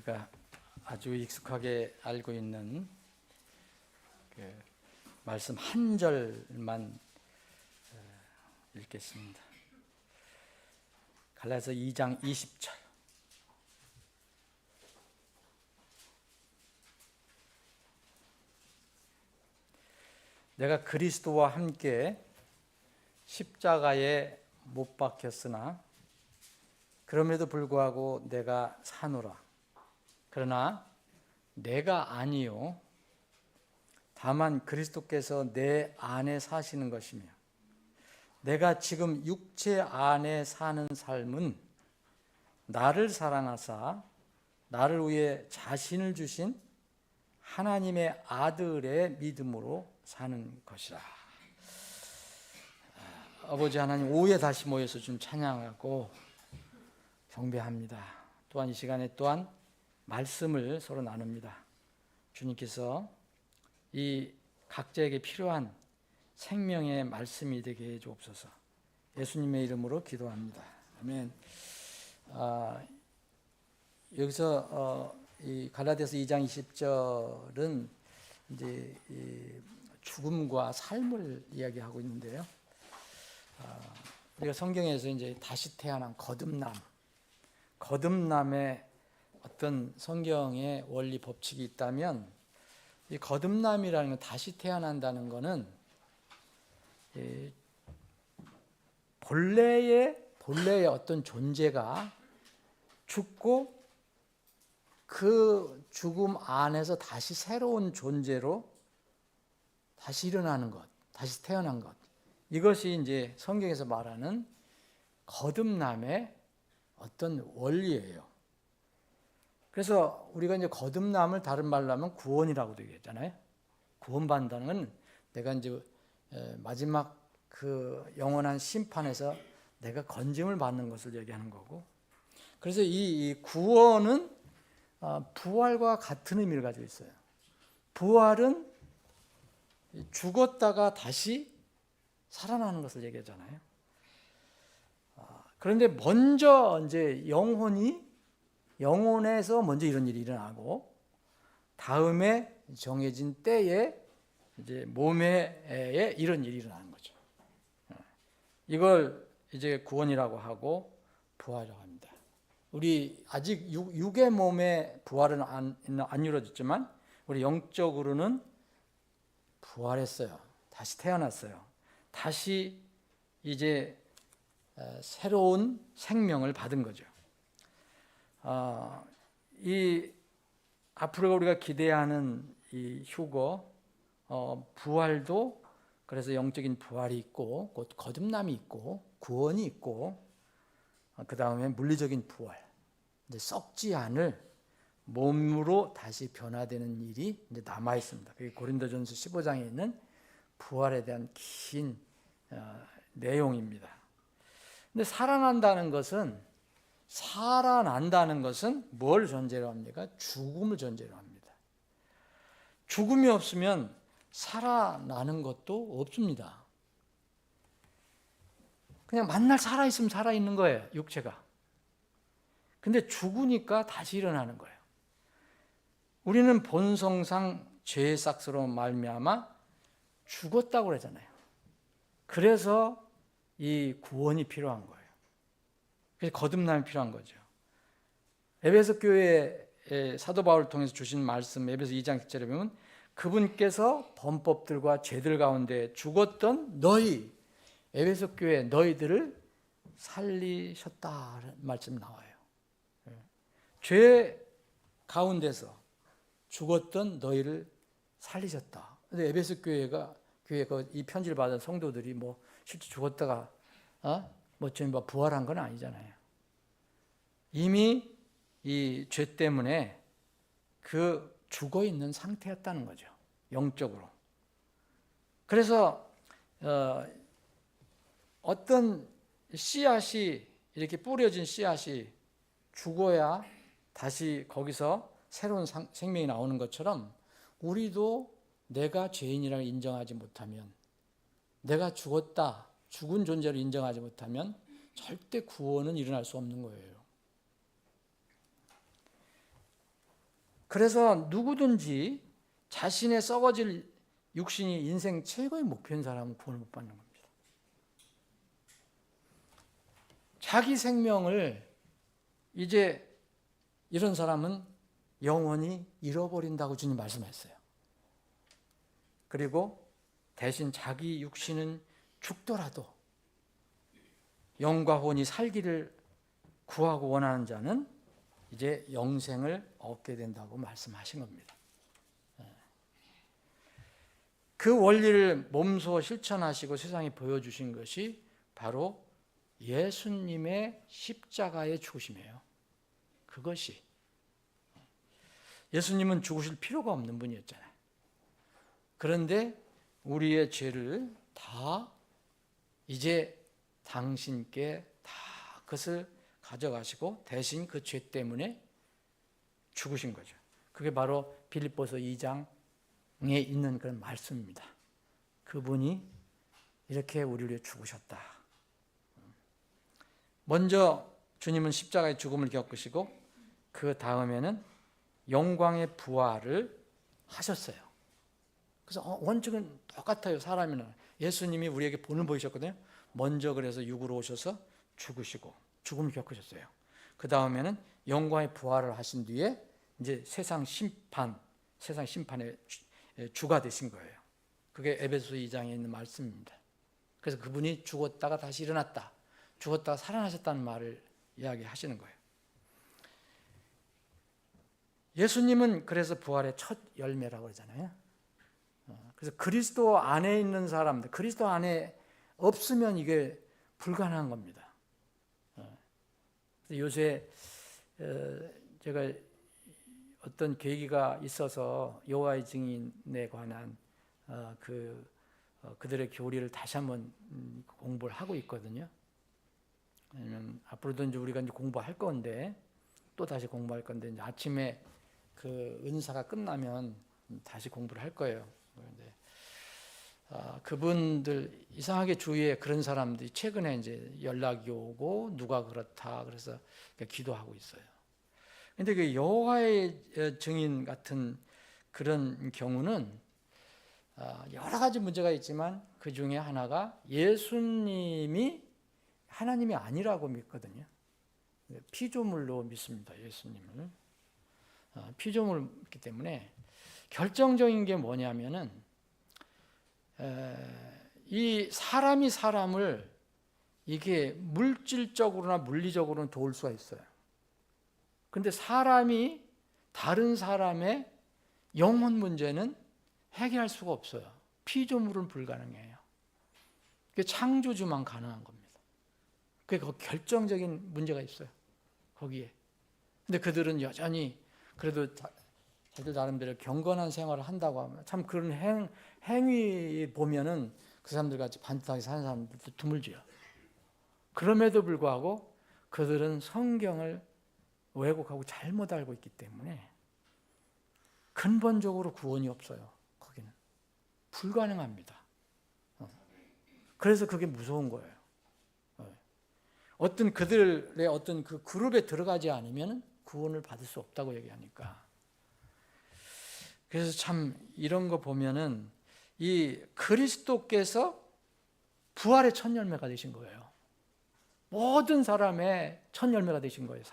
우리가 아주 익숙하게 알고 있는 그 말씀 한 절만 읽겠습니다. 갈라디아서 2장 20절. 내가 그리스도와 함께 십자가에 못 박혔으나 그럼에도 불구하고 내가 사노라. 그러나 내가 아니요 다만 그리스도께서 내 안에 사시는 것이며 내가 지금 육체 안에 사는 삶은 나를 사랑하사 나를 위해 자신을 주신 하나님의 아들의 믿음으로 사는 것이라. 아버지 하나님, 오후에 다시 모여서 좀 찬양하고 경배합니다. 또한 이 시간에 또한 말씀을 서로 나눕니다. 주님께서 이 각자에게 필요한 생명의 말씀이 되게 해 주옵소서. 예수님의 이름으로 기도합니다. 아멘. 여기서 이 갈라디아서 2장 20절은 이제 이 죽음과 삶을 이야기하고 있는데요. 우리가 성경에서 이제 다시 태어난 거듭남의 어떤 성경의 원리 법칙이 있다면 이 거듭남이라는 건, 다시 태어난다는 것은 본래의 어떤 존재가 죽고 그 죽음 안에서 다시 새로운 존재로 다시 일어나는 것, 다시 태어난 것. 이것이 이제 성경에서 말하는 거듭남의 어떤 원리예요. 그래서 우리가 이제 거듭남을 다른 말로 하면 구원이라고도 얘기했잖아요. 구원받는다는 건 내가 이제 마지막 그 영원한 심판에서 내가 건짐을 받는 것을 얘기하는 거고, 그래서 이 구원은 부활과 같은 의미를 가지고 있어요. 부활은 죽었다가 다시 살아나는 것을 얘기하잖아요. 그런데 먼저 이제 영혼에서 먼저 이런 일이 일어나고, 다음에 정해진 때에 이제 몸에 이런 일이 일어나는 거죠. 이걸 이제 구원이라고 하고 부활이라고 합니다. 우리 아직 육의 몸의 부활은 안 이루어졌지만 우리 영적으로는 부활했어요. 다시 태어났어요. 다시 이제 새로운 생명을 받은 거죠. 이 앞으로 우리가 기대하는 이 휴거, 부활도, 그래서 영적인 부활이 있고 곧 거듭남이 있고 구원이 있고, 그 다음에 물리적인 부활, 이제 썩지 않을 몸으로 다시 변화되는 일이 이제 남아 있습니다. 그게 고린도전서 15장에 있는 부활에 대한 긴 내용입니다. 근데 살아난다는 것은 뭘 전제로 합니까? 죽음을 전제로 합니다. 죽음이 없으면 살아나는 것도 없습니다. 그냥 만날 살아있으면 살아있는 거예요, 육체가. 근데 죽으니까 다시 일어나는 거예요. 우리는 본성상 죄의 싹스로 말미암아 죽었다고 그러잖아요. 그래서 이 구원이 필요한 거예요. 그래서 거듭남이 필요한 거죠. 에베소 교회의 사도 바울을 통해서 주신 말씀, 에베소 2장 10절에 보면 그분께서 범법들과 죄들 가운데 죽었던 에베소 교회 너희들을 살리셨다는 말씀 나와요. 죄 가운데서 죽었던 너희를 살리셨다. 근데 에베소 교회가 이 편지를 받은 성도들이 뭐 실제 죽었다가 좀 부활한 건 아니잖아요. 이미 이 죄 때문에 그 죽어 있는 상태였다는 거죠, 영적으로. 그래서 어떤 씨앗이, 이렇게 뿌려진 씨앗이 죽어야 다시 거기서 새로운 생명이 나오는 것처럼, 우리도 내가 죄인이라고 인정하지 못하면, 내가 죽은 존재로 인정하지 못하면 절대 구원은 일어날 수 없는 거예요. 그래서 누구든지 자신의 썩어질 육신이 인생 최고의 목표인 사람은 구원을 못 받는 겁니다. 자기 생명을 이제 이런 사람은 영원히 잃어버린다고 주님 말씀하셨어요. 그리고 대신 자기 육신은 죽더라도 영과 혼이 살기를 구하고 원하는 자는 이제 영생을 얻게 된다고 말씀하신 겁니다. 그 원리를 몸소 실천하시고 세상에 보여주신 것이 바로 예수님의 십자가의 죽으심이에요. 그것이 예수님은 죽으실 필요가 없는 분이었잖아요. 그런데 우리의 죄를 다 이제 당신께 다 그것을 가져가시고 대신 그 죄 때문에 죽으신 거죠. 그게 바로 빌립보서 2장에 있는 그런 말씀입니다. 그분이 이렇게 우리를 위해 죽으셨다. 먼저 주님은 십자가의 죽음을 겪으시고 그 다음에는 영광의 부활을 하셨어요. 그래서 원칙은 똑같아요. 사람이나 예수님이 우리에게 본을 보이셨거든요. 먼저 그래서 육으로 오셔서 죽으시고 죽음을 겪으셨어요. 그 다음에는 영광의 부활을 하신 뒤에 이제 세상 심판의 주가 되신 거예요. 그게 에베소 2장에 있는 말씀입니다. 그래서 그분이 죽었다가 다시 일어났다, 죽었다가 살아나셨다는 말을 이야기하시는 거예요. 예수님은 그래서 부활의 첫 열매라고 그러잖아요. 그래서 그리스도 안에 있는 사람들, 그리스도 안에 없으면 이게 불가능한 겁니다. 요새 제가 어떤 계기가 있어서 여호와의 증인에 관한 그들의 교리를 다시 한번 공부를 하고 있거든요. 왜냐면 앞으로도 이제 우리가 이제 공부할 건데 또 다시 공부할 건데 이제 아침에 그 은사가 끝나면 다시 공부를 할 거예요. 그런데 그분들 이상하게 주위에 그런 사람들이 최근에 이제 연락이 오고 누가 그렇다 그래서 기도하고 있어요. 근데 그 여호와의 증인 같은 그런 경우는 여러 가지 문제가 있지만 그 중에 하나가 예수님이 하나님이 아니라고 믿거든요. 피조물로 믿습니다. 예수님을 피조물로 믿기 때문에 결정적인 게 뭐냐면은 이 사람이 사람을 이게 물질적으로나 물리적으로는 도울 수가 있어요. 근데 사람이 다른 사람의 영혼 문제는 해결할 수가 없어요. 피조물은 불가능해요. 그게 창조주만 가능한 겁니다. 그게 결정적인 문제가 있어요. 거기에. 근데 그들은 여전히 그래도 자기들 나름대로 경건한 생활을 한다고 하면 참 그런 행위 보면은 그 사람들 같이 반듯하게 사는 사람들도 드물지요. 그럼에도 불구하고 그들은 성경을 왜곡하고 잘못 알고 있기 때문에 근본적으로 구원이 없어요. 거기는 불가능합니다. 그래서 그게 무서운 거예요. 어떤 그들의 어떤 그 그룹에 들어가지 않으면 구원을 받을 수 없다고 얘기하니까. 그래서 참 이런 거 보면은 이 그리스도께서 부활의 첫 열매가 되신 거예요. 모든 사람의 첫 열매가 되신 거예요.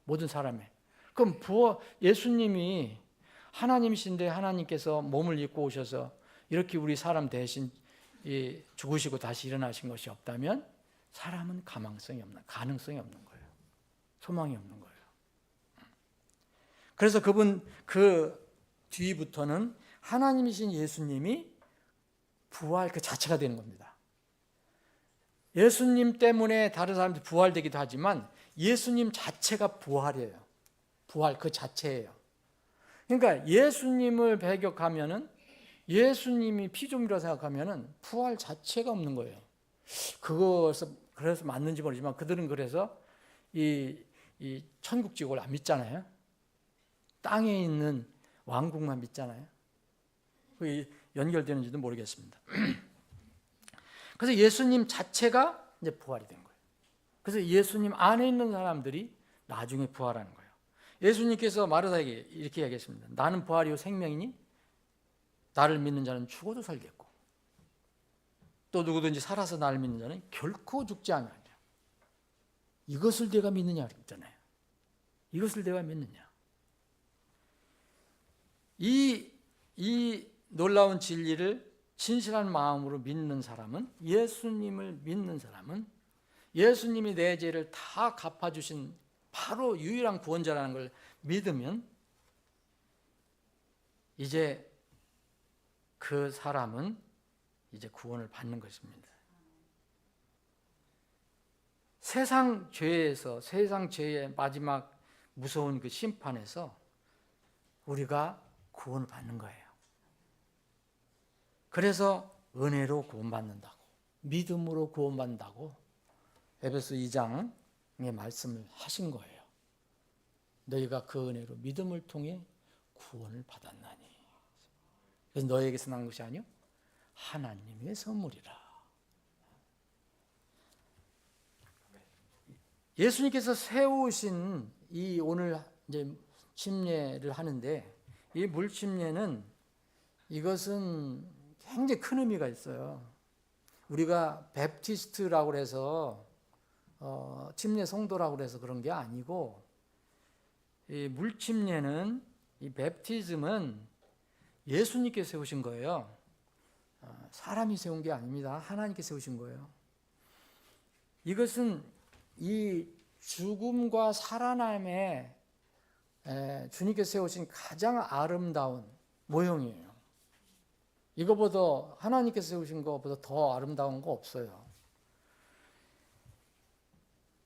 모든 사람의. 그럼 예수님이 하나님이신데 하나님께서 몸을 입고 오셔서 이렇게 우리 사람 대신 죽으시고 다시 일어나신 것이 없다면 사람은 가능성이 없는 거예요. 소망이 없는 거예요. 그래서 그 뒤부터는 하나님이신 예수님이 부활 그 자체가 되는 겁니다. 예수님 때문에 다른 사람들이 부활되기도 하지만 예수님 자체가 부활이에요. 부활 그 자체예요. 그러니까 예수님을 배격하면은 예수님이 피조물이라고 생각하면은 부활 자체가 없는 거예요. 그래서 맞는지 모르지만 그들은 그래서 이 천국 지옥을 안 믿잖아요. 땅에 있는 왕국만 믿잖아요. 그게 연결되는지도 모르겠습니다. 그래서 예수님 자체가 이제 부활이 된 거예요. 그래서 예수님 안에 있는 사람들이 나중에 부활하는 거예요. 예수님께서 마르다에게 이렇게 얘기했습니다. 나는 부활이요 생명이니 나를 믿는 자는 죽어도 살겠고 또 누구든지 살아서 나를 믿는 자는 결코 죽지 않으리라. 이것을 내가 믿느냐 그랬잖아요. 이것을 내가 믿느냐. 이 놀라운 진리를 진실한 마음으로 믿는 사람은, 예수님을 믿는 사람은 예수님이 내 죄를 다 갚아주신 바로 유일한 구원자라는 걸 믿으면 이제 그 사람은 이제 구원을 받는 것입니다. 세상 죄에서, 세상 죄의 마지막 무서운 그 심판에서 우리가 구원을 받는 거예요. 그래서 은혜로 구원받는다고, 믿음으로 구원받는다고 에베소 2장의 말씀을 하신 거예요. 너희가 그 은혜로 믿음을 통해 구원을 받았나니. 그래서 너희에게서 난 것이 아니요 하나님의 선물이라. 예수님께서 세우신 이 오늘 이제 침례를 하는데, 이 물침례는 이것은 굉장히 큰 의미가 있어요. 우리가 베프티스트라고 해서 침례 성도라고 해서 그런 게 아니고, 이 물침례는, 이 베프티즘은 예수님께서 세우신 거예요. 사람이 세운 게 아닙니다. 하나님께 세우신 거예요. 이것은 이 죽음과 살아남에 주님께서 세우신 가장 아름다운 모형이에요. 이거보다, 하나님께서 세우신 것보다 더 아름다운 거 없어요.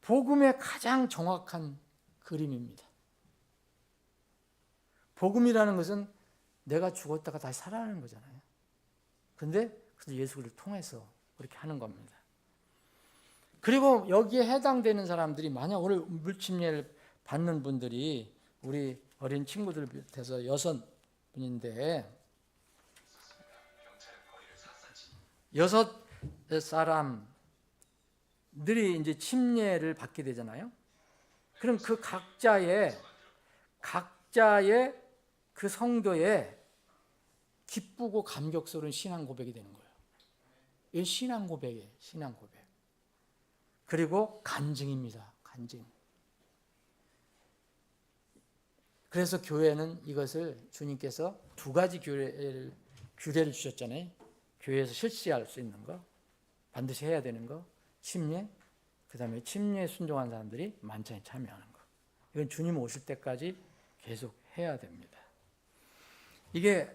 복음의 가장 정확한 그림입니다. 복음이라는 것은 내가 죽었다가 다시 살아나는 거잖아요. 근데 예수를 통해서 그렇게 하는 겁니다. 그리고 여기에 해당되는 사람들이, 만약 오늘 물침례를 받는 분들이 우리 어린 친구들 비롯해서 6분인데 6사람들이 이제 침례를 받게 되잖아요. 그럼 그 각자의 그 성도의 기쁘고 감격스러운 신앙 고백이 되는 거예요. 이 신앙 고백이에요. 신앙 고백. 그리고 간증입니다. 간증. 그래서 교회는 이것을, 주님께서 두 가지 규례를 주셨잖아요. 교회에서 실시할 수 있는 거, 반드시 해야 되는 거, 침례, 그 다음에 침례에 순종한 사람들이 만찬에 참여하는 거. 이건 주님 오실 때까지 계속 해야 됩니다. 이게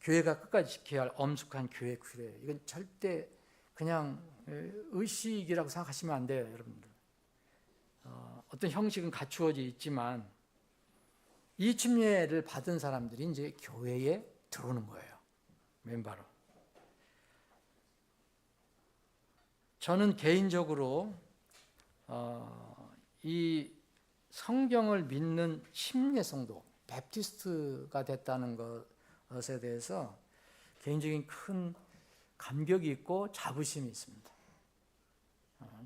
교회가 끝까지 지켜야 할 엄숙한 교회 규례. 이건 절대 그냥 의식이라고 생각하시면 안 돼요, 여러분들. 어떤 형식은 갖추어져 있지만 이 침례를 받은 사람들이 이제 교회에 들어오는 거예요. 멤버로. 저는 개인적으로 이 성경을 믿는 침례 성도, 베프티스트가 됐다는 것에 대해서 개인적인 큰 감격이 있고 자부심이 있습니다.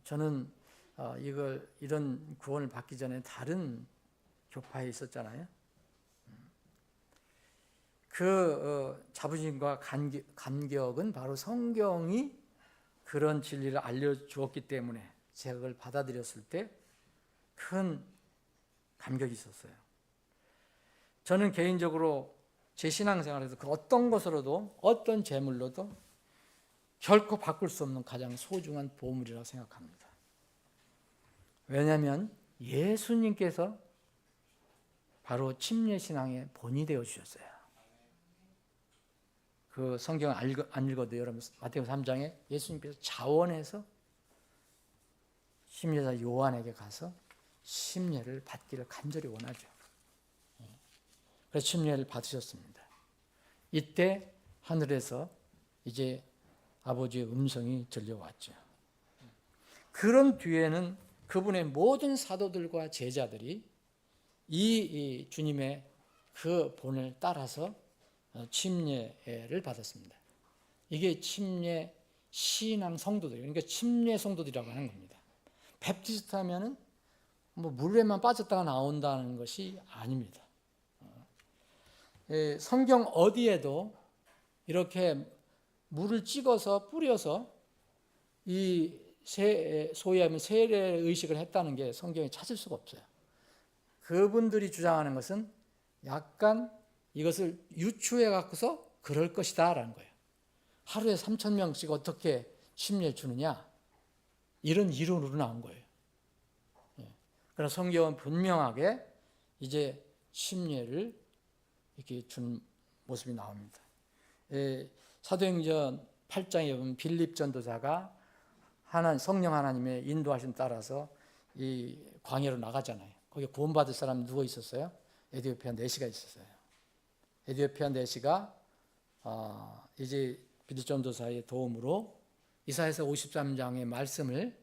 저는 이런 구원을 받기 전에 다른 교파에 있었잖아요. 그 자부심과 감격은 바로 성경이 그런 진리를 알려주었기 때문에 제가 그걸 받아들였을 때 큰 감격이 있었어요. 저는 개인적으로 제 신앙생활에서 그 어떤 것으로도, 어떤 재물로도 결코 바꿀 수 없는 가장 소중한 보물이라고 생각합니다. 왜냐하면 예수님께서 바로 침례신앙의 본이 되어 주셨어요. 그 성경을 안 읽어도 여러분 마태복음 3장에 예수님께서 자원해서 침례자 요한에게 가서 침례를 받기를 간절히 원하죠. 그래서 침례를 받으셨습니다. 이때 하늘에서 이제 아버지의 음성이 들려왔죠. 그런 뒤에는 그분의 모든 사도들과 제자들이 이 주님의 그 본을 따라서 침례를 받았습니다. 이게 침례 신앙 성도들, 그러니까 침례 성도들이라고 하는 겁니다. 베프티스트 하면은 뭐 물에만 빠졌다가 나온다는 것이 아닙니다. 성경 어디에도 이렇게 물을 찍어서 뿌려서 이 소위 하면 세례 의식을 했다는 게 성경에 찾을 수가 없어요. 그분들이 주장하는 것은 약간 이것을 유추해 갖고서 그럴 것이다 라는 거예요. 하루에 3,000명씩 어떻게 침례를 주느냐, 이런 이론으로 나온 거예요. 그러나 성경은 분명하게 이제 침례를 이렇게 준 모습이 나옵니다. 사도행전 8장에 보면 빌립 전도자가 성령 하나님의 인도하심 따라서 이 광야로 나가잖아요. 거기 구원받을 사람 누구 있었어요? 에디오피아 내시가 있었어요. 에디오피아 내시가 이제 빌립 전도사의 도움으로 이사야서 53장의 말씀을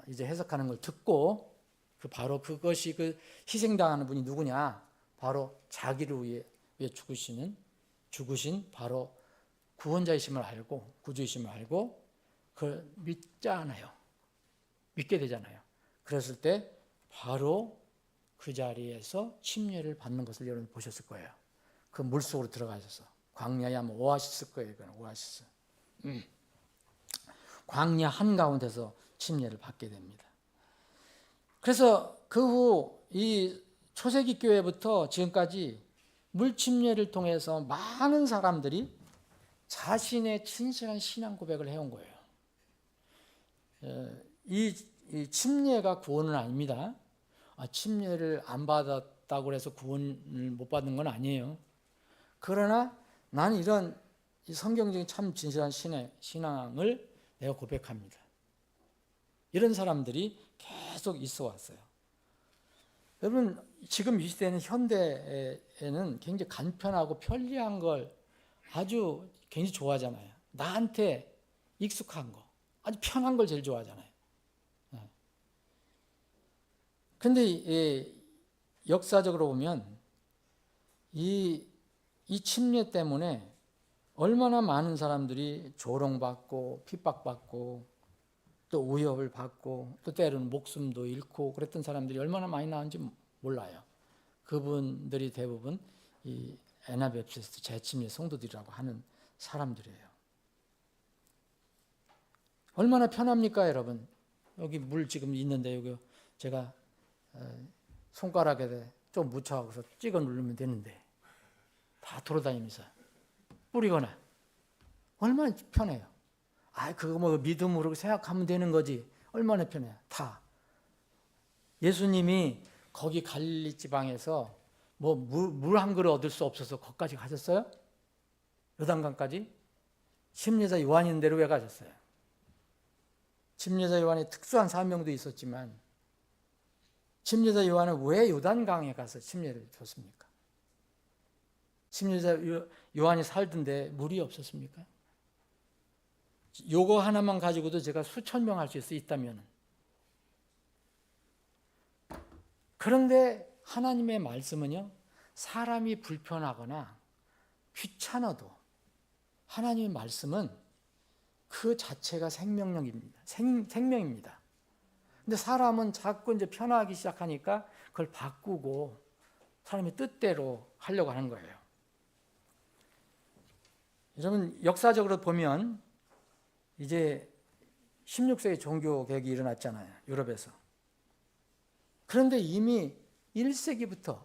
이제 해석하는 걸 듣고 바로 그것이 그 희생당하는 분이 누구냐? 바로 자기를 위해 죽으신 바로 구원자이심을 알고 구주이심을 알고 그걸 믿잖아요. 믿게 되잖아요. 그랬을 때 바로 그 자리에서 침례를 받는 것을 여러분 보셨을 거예요. 그 물속으로 들어가셔서 광야에 아마 오아시스일 거예요. 오아시스. 광야 한가운데서 침례를 받게 됩니다. 그래서 그 후 이 초세기 교회부터 지금까지 물침례를 통해서 많은 사람들이 자신의 진실한 신앙 고백을 해온 거예요. 이 침례가 구원은 아닙니다. 침례를 안 받았다고 해서 구원을 못 받는 건 아니에요. 그러나 나는 이런 성경적인 참 진실한 신앙을 내가 고백합니다. 이런 사람들이 계속 있어 왔어요. 여러분, 지금 이 시대는 현대에는 굉장히 간편하고 편리한 걸 아주 굉장히 좋아하잖아요. 나한테 익숙한 거, 아주 편한 걸 제일 좋아하잖아요. 그런데 역사적으로 보면 이 침례 때문에 얼마나 많은 사람들이 조롱받고 핍박받고 또 위협을 받고 또 때로는 목숨도 잃고 그랬던 사람들이 얼마나 많이 나왔는지 몰라요. 그분들이 대부분 이 애나베프티스트 재침례 성도들이라고 하는 사람들이에요. 얼마나 편합니까, 여러분? 여기 물 지금 있는데 여기 제가 손가락에 좀 묻혀서 찍어 누르면 되는데 다 돌아다니면서 뿌리거나 얼마나 편해요. 그거 뭐 믿음으로 생각하면 되는 거지. 얼마나 편해요. 다. 예수님이 거기 갈릴리 지방에서 뭐 물 한 그릇 얻을 수 없어서 거기까지 가셨어요? 요단강까지? 침례자 요한 있는 데로 왜 가셨어요? 침례자 요한의 특수한 사명도 있었지만 침례자 요한은 왜 요단강에 가서 침례를 줬습니까? 침례자 요한이 살던데 물이 없었습니까? 요거 하나만 가지고도 제가 수천 명 할 수 있다면. 그런데 하나님의 말씀은요, 사람이 불편하거나 귀찮아도 하나님의 말씀은 그 자체가 생명력입니다. 생명입니다. 근데 사람은 자꾸 이제 편하기 시작하니까 그걸 바꾸고 사람의 뜻대로 하려고 하는 거예요. 여러분, 역사적으로 보면 이제 16세기 종교 개혁이 일어났잖아요. 유럽에서. 그런데 이미 1세기부터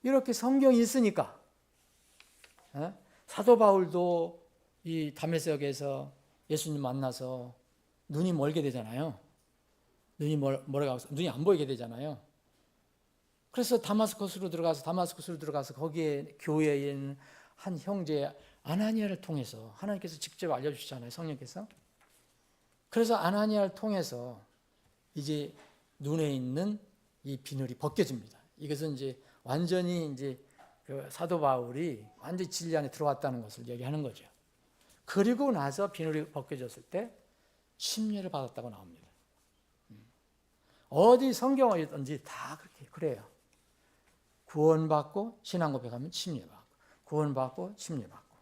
이렇게 성경이 있으니까 사도 바울도 이 다메섹에서 예수님 만나서 눈이 멀게 되잖아요. 눈이 안 보이게 되잖아요. 그래서 다마스쿠스로 들어가서 거기에 교회에 있는 한 형제 아나니아를 통해서 하나님께서 직접 알려주시잖아요. 성령께서. 그래서 아나니아를 통해서 이제 눈에 있는 이 비늘이 벗겨집니다. 이것은 이제 완전히 이제 그 사도 바울이 완전히 진리 안에 들어왔다는 것을 얘기하는 거죠. 그리고 나서 비늘이 벗겨졌을 때 침례를 받았다고 나옵니다. 어디 성경이든지 다 그렇게 그래요. 구원받고 신앙 고백하면 침례받고, 구원받고 침례받고.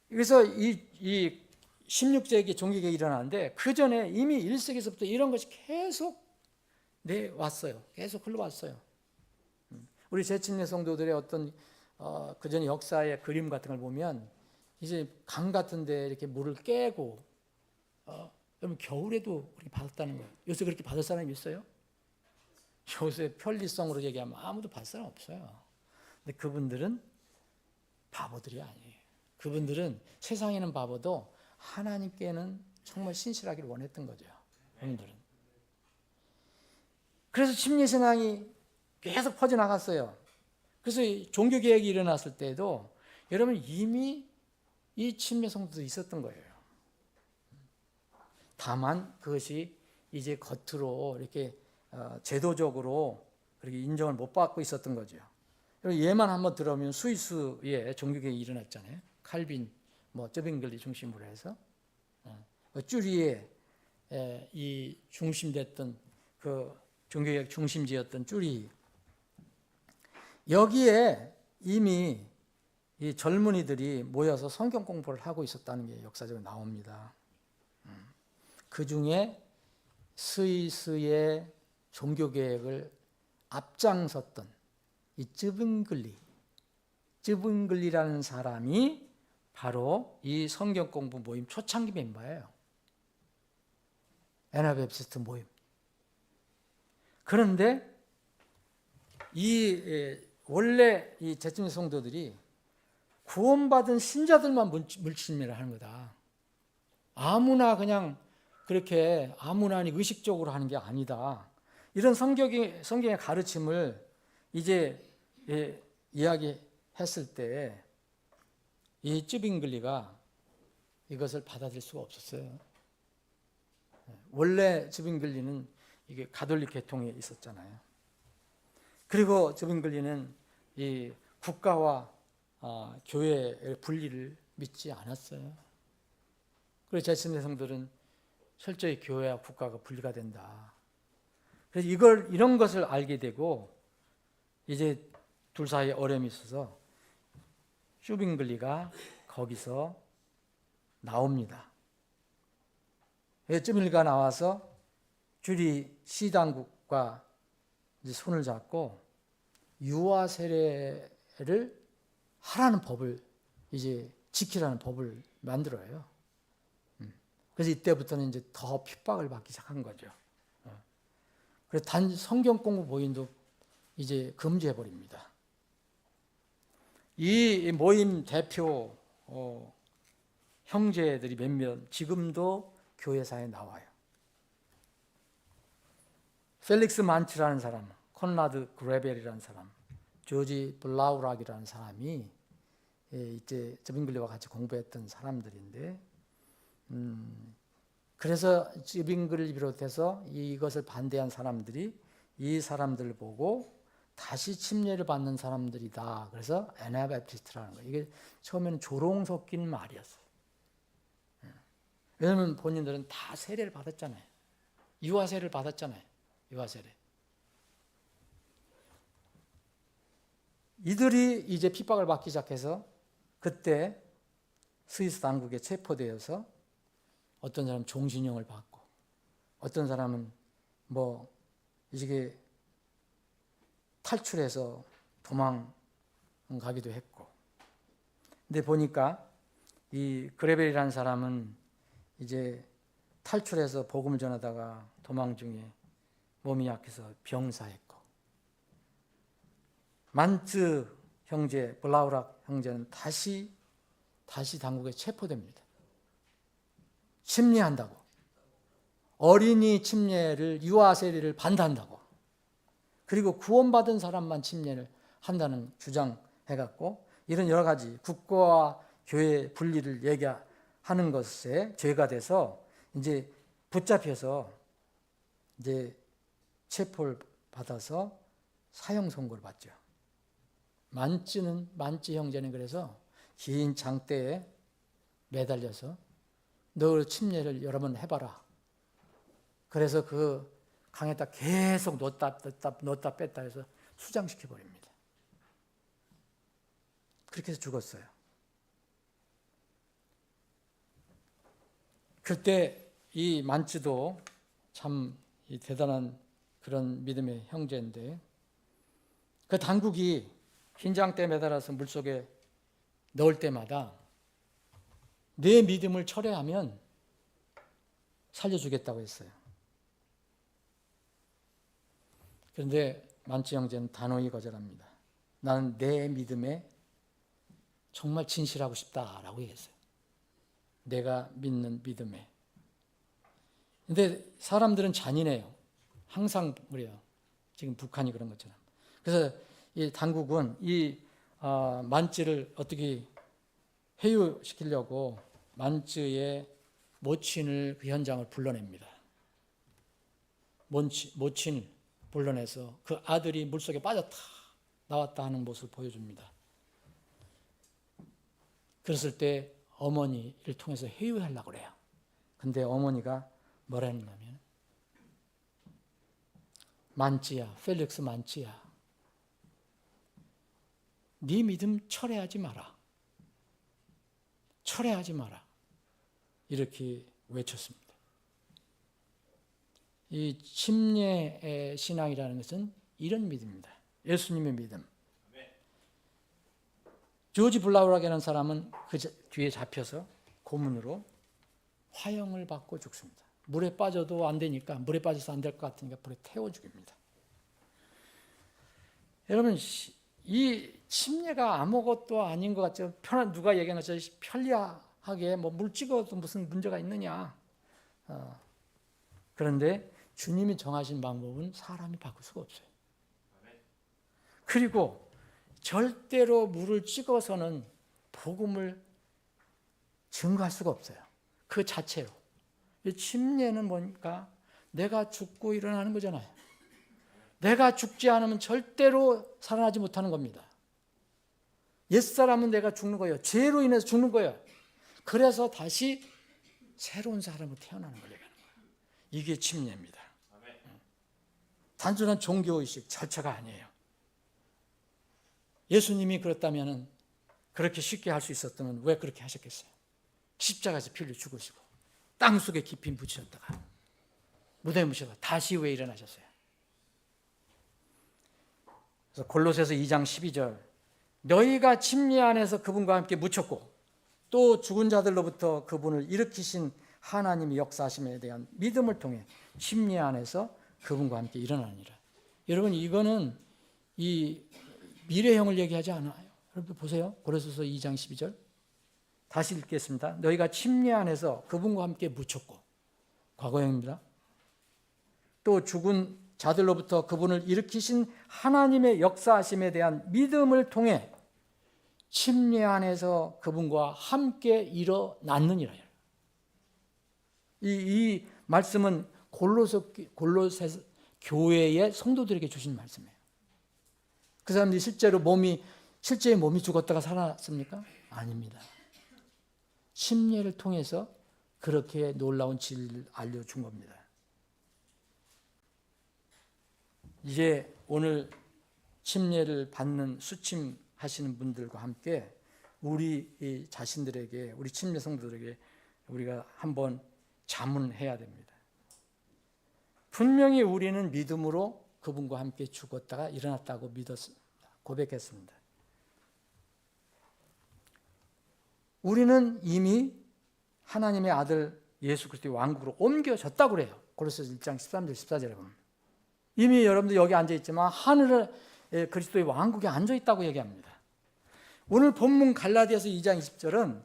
그래서 이 16세기 종교개혁이 일어나는데 그 전에 이미 1세기에서부터 이런 것이 계속 왔어요. 계속 흘러왔어요. 우리 제침내 성도들의 어떤 그전 역사의 그림 같은 걸 보면 이제 강 같은데 이렇게 물을 깨고 여러분 겨울에도 그렇게 받았다는 거예요. 요새 그렇게 받을 사람이 있어요? 요새 편리성으로 얘기하면 아무도 받을 사람 없어요. 근데 그분들은 바보들이 아니에요. 그분들은 세상에는 바보도 하나님께는 정말 신실하기를 원했던 거죠. 그분들은. 그래서 침례신앙이 계속 퍼져나갔어요. 그래서 종교개혁이 일어났을 때도 여러분 이미 이 침례 성도도 있었던 거예요. 다만 그것이 이제 겉으로 이렇게 제도적으로 그렇게 인정을 못 받고 있었던 거죠. 예만 한번 들어보면 스위스에 종교개혁이 일어났잖아요. 칼빈, 쩌빙글리 중심으로 해서 쭈리에 이 중심됐던 그 종교개혁 중심지였던 쭈리, 여기에 이미 이 젊은이들이 모여서 성경 공부를 하고 있었다는 게 역사적으로 나옵니다. 그 중에 스위스의 종교개혁을 앞장섰던 이 쯔빙글리라는 사람이 바로 이 성경 공부 모임 초창기 멤버예요. 애나베프티스트 모임. 그런데 원래 이 제침내 성도들이 구원받은 신자들만 물침례를 하는 거다. 아무나 그냥 그렇게 아무나 의식적으로 하는 게 아니다. 이런 성경의 가르침을 이제 이야기했을 때 이 쯔빙글리가 이것을 받아들일 수가 없었어요. 원래 쯔빙글리는 이게 가톨릭 계통에 있었잖아요. 그리고 쯔빙글리는 이 국가와 교회의 분리를 믿지 않았어요. 그래서 제침내 성들은 철저히 교회와 국가가 분리가 된다. 그래서 이런 것을 알게 되고 이제 둘 사이에 어려움이 있어서 쯔빙글리가 거기서 나옵니다. 쯔빙글리가 나와서 쭈리 시당국과 이제 손을 잡고 유아 세례를 하라는 법을 이제 지키라는 법을 만들어요. 그래서 이때부터는 이제 더 핍박을 받기 시작한 거죠. 그래서 단 성경 공부 모임도 이제 금지해 버립니다. 이 모임 대표 형제들이 몇몇 지금도 교회사에 나와요. 펠릭스 만츠라는 사람, 콘라드 그레벨이라는 사람, 조지 블라우락이라는 사람이 이제 쯔빙글리와 같이 공부했던 사람들인데, 그래서 쯔빙글리 비롯해서 이것을 반대한 사람들이 이 사람들을 보고 다시 침례를 받는 사람들이다. 그래서 애나바프티스트라는 거예요. 이게 처음에는 조롱 섞인 말이었어요. 왜냐하면 본인들은 다 세례를 받았잖아요. 유아 세례를 받았잖아요. 유아 세례. 이들이 이제 핍박을 받기 시작해서 그때 스위스 당국에 체포되어서 어떤 사람은 종신형을 받고 어떤 사람은 이게 탈출해서 도망가기도 했고. 근데 보니까 이 그레벨이라는 사람은 이제 탈출해서 복음을 전하다가 도망 중에 몸이 약해서 병사했고, 만츠 형제, 블라우락 형제는 다시 당국에 체포됩니다. 침례한다고. 어린이 침례를, 유아 세례를 반대한다고. 그리고 구원받은 사람만 침례를 한다는 주장해갖고 이런 여러 가지 국가와 교회 분리를 얘기하는 것에 죄가 돼서 이제 붙잡혀서 이제 체포를 받아서 사형 선고를 받죠. 만츠 형제는 그래서 긴 장대에 매달려서 너 침례를 여러 번 해봐라. 그래서 그 강에다 계속 넣었다 뺐다 해서 수장시켜버립니다. 그렇게 해서 죽었어요. 그때 이 만츠도 참 대단한 그런 믿음의 형제인데 그 당국이 흰장대에 매달아서 물속에 넣을 때마다 내 믿음을 철회하면 살려주겠다고 했어요. 그런데 만치 형제는 단호히 거절합니다. 나는 내 믿음에 정말 진실하고 싶다라고 얘기했어요. 내가 믿는 믿음에. 근데 사람들은 잔인해요. 항상 그래요. 지금 북한이 그런 것처럼. 그래서 이 당국은 이 만찌를 어떻게 회유시키려고 만찌의 모친을 그 현장을 불러냅니다. 모친을 불러내서 그 아들이 물속에 빠졌다 나왔다 하는 모습을 보여줍니다. 그랬을 때 어머니를 통해서 회유하려고 그래요. 근데 어머니가 뭐라 했냐면 만찌야, 펠릭스 만찌야, 네 믿음 철회하지 마라. 철회하지 마라. 이렇게 외쳤습니다. 이 침례의 신앙이라는 것은 이런 믿음입니다. 예수님의 믿음. 조지 블라우락이라는 사람은 그 뒤에 잡혀서 고문으로 화형을 받고 죽습니다. 물에 빠져도 안 되니까, 물에 빠져서 안 될 것 같으니까 불에 태워 죽입니다. 여러분, 이 침례가 아무것도 아닌 것 같죠. 누가 얘기하는 것처럼 편리하게 물 찍어도 무슨 문제가 있느냐. 그런데 주님이 정하신 방법은 사람이 바꿀 수가 없어요. 그리고 절대로 물을 찍어서는 복음을 증거할 수가 없어요. 그 자체로. 이 침례는 뭐니까 내가 죽고 일어나는 거잖아요. 내가 죽지 않으면 절대로 살아나지 못하는 겁니다. 옛사람은 내가 죽는 거예요. 죄로 인해서 죽는 거예요. 그래서 다시 새로운 사람으로 태어나는 걸 얘기하는 거예요. 이게 침례입니다. 단순한 종교의식 절차가 아니에요. 예수님이 그렇다면 그렇게 쉽게 할 수 있었다면 왜 그렇게 하셨겠어요? 십자가에서 피를 죽으시고 땅속에 깊이 묻히셨다가 무덤에 묻히다가 다시 왜 일어나셨어요? 그래서 골로새서 2장 12절 너희가 침례 안에서 그분과 함께 묻혔고 또 죽은 자들로부터 그분을 일으키신 하나님의 역사하심에 대한 믿음을 통해 침례 안에서 그분과 함께 일어나니라. 여러분 이거는 이 미래형을 얘기하지 않아요. 여러분 보세요. 골로새서 2장 12절 다시 읽겠습니다. 너희가 침례 안에서 그분과 함께 묻혔고 과거형입니다. 또 죽은 자들로부터 그분을 일으키신 하나님의 역사하심에 대한 믿음을 통해 침례 안에서 그분과 함께 일어났느니라. 이 말씀은 골로새 교회의 성도들에게 주신 말씀이에요. 그 사람들이 실제의 몸이 죽었다가 살아났습니까? 아닙니다. 침례를 통해서 그렇게 놀라운 진리를 알려준 겁니다. 이제 오늘 침례를 받는 수침하시는 분들과 함께 우리 자신들에게, 우리 침례 성도들에게 우리가 한번 자문해야 됩니다. 분명히 우리는 믿음으로 그분과 함께 죽었다가 일어났다고 믿었습니다. 고백했습니다. 우리는 이미 하나님의 아들 예수 그리스도의 왕국으로 옮겨졌다고 그래요. 골로새서 1장 13절 14절에 보면. 이미 여러분들 여기 앉아있지만 하늘에 그리스도의 왕국에 앉아있다고 얘기합니다. 오늘 본문 갈라디아서 2장 20절은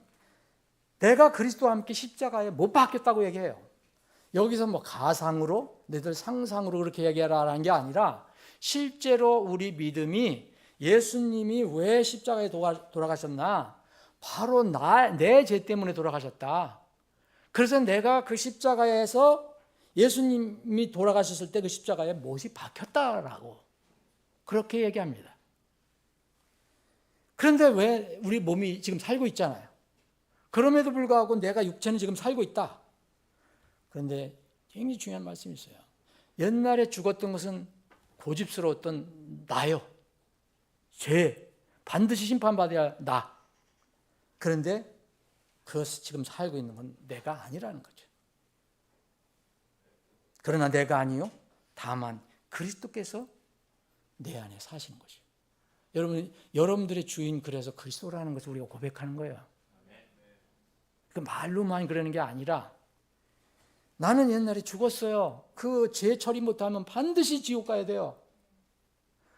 내가 그리스도와 함께 십자가에 못 박혔다고 얘기해요. 여기서 가상으로 너희들 상상으로 그렇게 얘기하라는 게 아니라 실제로 우리 믿음이 예수님이 왜 십자가에 돌아가셨나? 바로 내 죄 때문에 돌아가셨다. 그래서 내가 그 십자가에서 예수님이 돌아가셨을 때 그 십자가에 못이 박혔다라고 그렇게 얘기합니다. 그런데 왜 우리 몸이 지금 살고 있잖아요. 그럼에도 불구하고 내가 육체는 지금 살고 있다. 그런데 굉장히 중요한 말씀이 있어요. 옛날에 죽었던 것은 고집스러웠던 나요. 죄, 반드시 심판받아야 나. 그런데 그것이 지금 살고 있는 건 내가 아니라는 거죠. 그러나 내가 아니요. 다만 그리스도께서 내 안에 사시는 것이에요. 여러분들의 주인 그래서 그리스도라는 것을 우리가 고백하는 거예요. 그 말로만 그러는 게 아니라 나는 옛날에 죽었어요. 그 죄 처리 못하면 반드시 지옥 가야 돼요.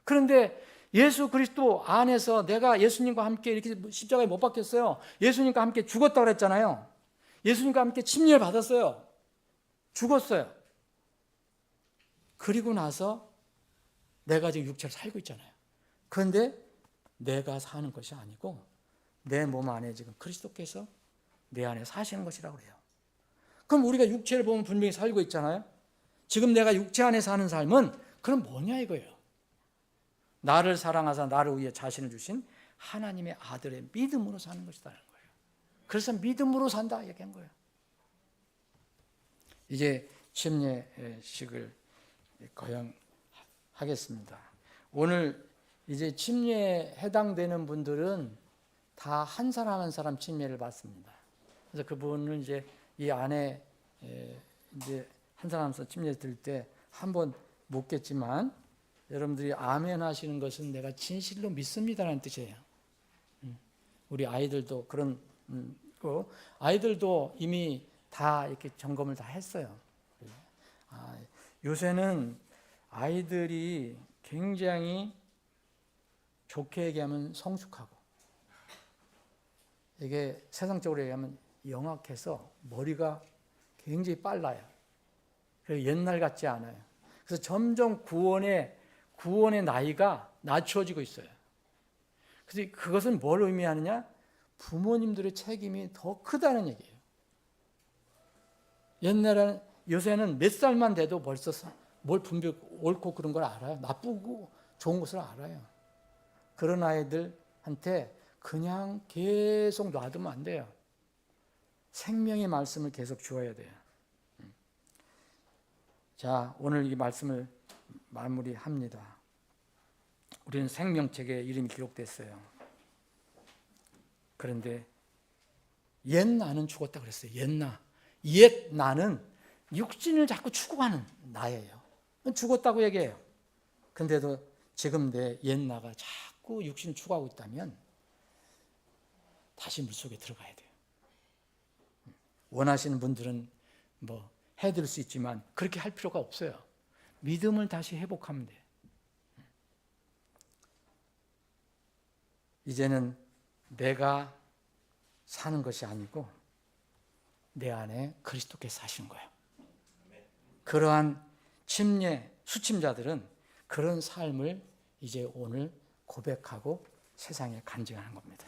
그런데 예수 그리스도 안에서 내가 예수님과 함께 이렇게 십자가에 못 박혔어요. 예수님과 함께 죽었다 그랬잖아요. 예수님과 함께 침례를 받았어요. 죽었어요. 그리고 나서 내가 지금 육체를 살고 있잖아요. 그런데 내가 사는 것이 아니고 내 몸 안에 지금 그리스도께서 내 안에 사시는 것이라고 그래요. 그럼 우리가 육체를 보면 분명히 살고 있잖아요. 지금 내가 육체 안에 사는 삶은 그럼 뭐냐 이거예요. 나를 사랑하사 나를 위해 자신을 주신 하나님의 아들의 믿음으로 사는 것이라는 거예요. 그래서 믿음으로 산다 얘기한 거예요. 이제 침례식을 거행하겠습니다. 오늘 이제 침례에 해당되는 분들은 다 한 사람 한 사람 침례를 받습니다. 그래서 그분은 이제 이 안에 이제 한 사람 한 사람 침례 드릴 때 한 번 묻겠지만 여러분들이 아멘 하시는 것은 내가 진실로 믿습니다라는 뜻이에요. 우리 아이들도 그런 거 아이들도 이미 다 이렇게 점검을 다 했어요. 요새는 아이들이 굉장히 좋게 얘기하면 성숙하고 이게 세상적으로 얘기하면 영악해서 머리가 굉장히 빨라요. 그래서 옛날 같지 않아요. 그래서 점점 구원의 나이가 낮춰지고 있어요. 그래서 그것은 뭘 의미하느냐? 부모님들의 책임이 더 크다는 얘기예요. 요새는 몇 살만 돼도 벌써 뭘 분별 옳고 그런 걸 알아요. 나쁘고 좋은 것을 알아요. 그런 아이들한테 그냥 계속 놔두면 안 돼요. 생명의 말씀을 계속 주어야 돼요. 자, 오늘 이 말씀을 마무리합니다. 우리는 생명책에 이름이 기록됐어요. 그런데 옛 나는 죽었다 그랬어요. 옛 나는 육신을 자꾸 추구하는 나예요. 죽었다고 얘기해요. 근데도 지금 내 옛 나가 자꾸 육신을 추구하고 있다면 다시 물속에 들어가야 돼요. 원하시는 분들은 뭐 해드릴 수 있지만 그렇게 할 필요가 없어요. 믿음을 다시 회복하면 돼요. 이제는 내가 사는 것이 아니고 내 안에 그리스도께서 사시는 거예요. 그러한 수침자들은 그런 삶을 이제 오늘 고백하고 세상에 간증하는 겁니다.